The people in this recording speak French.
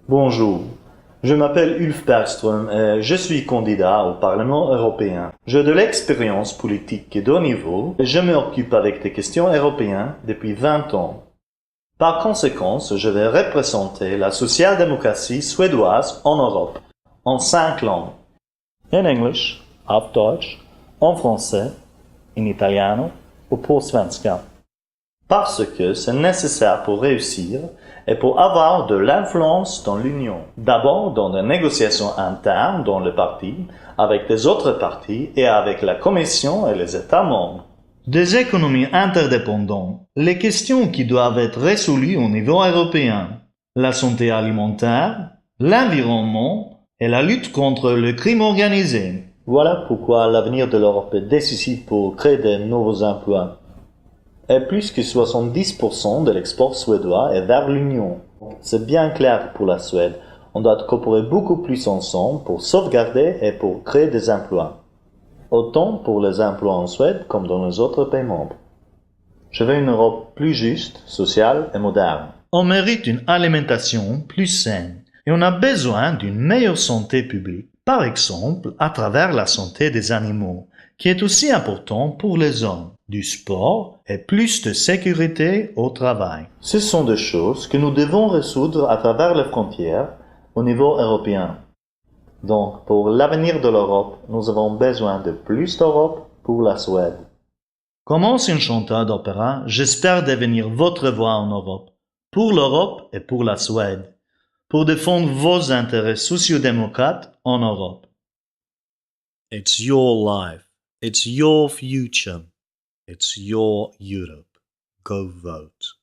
Bonjour, je m'appelle Ulf Bergström et je suis candidat au Parlement européen. J'ai de l'expérience politique de haut niveau et je m'occupe avec des questions européennes depuis 20 ans. Par conséquent, je vais représenter la social-démocratie suédoise en Europe, en 5 langues. In English, auf Deutsch, en français, in italiano ou på svenska. Parce que c'est nécessaire pour réussir et pour avoir de l'influence dans l'Union. D'abord dans les négociations internes dans le parti, avec les autres partis et avec la Commission et les États membres. Des économies interdépendantes, les questions qui doivent être résolues au niveau européen, la santé alimentaire, l'environnement et la lutte contre le crime organisé. Voilà pourquoi l'avenir de l'Europe est décisif pour créer de nouveaux emplois. Et plus que 70% de l'export suédois est vers l'Union. C'est bien clair pour la Suède. On doit coopérer beaucoup plus ensemble pour sauvegarder et pour créer des emplois. Autant pour les emplois en Suède comme dans les autres pays membres. Je veux une Europe plus juste, sociale et moderne. On mérite une alimentation plus saine et on a besoin d'une meilleure santé publique, par exemple à travers la santé des animaux, qui est aussi important pour les hommes, du sport et plus de sécurité au travail. Ce sont des choses que nous devons résoudre à travers les frontières au niveau européen. Donc, pour l'avenir de l'Europe, nous avons besoin de plus d'Europe pour la Suède. Comme ancien chanteur d'opéra, j'espère devenir votre voix en Europe, pour l'Europe et pour la Suède, pour défendre vos intérêts sociodémocrates en Europe. It's your life. It's your future. It's your Europe. Go vote.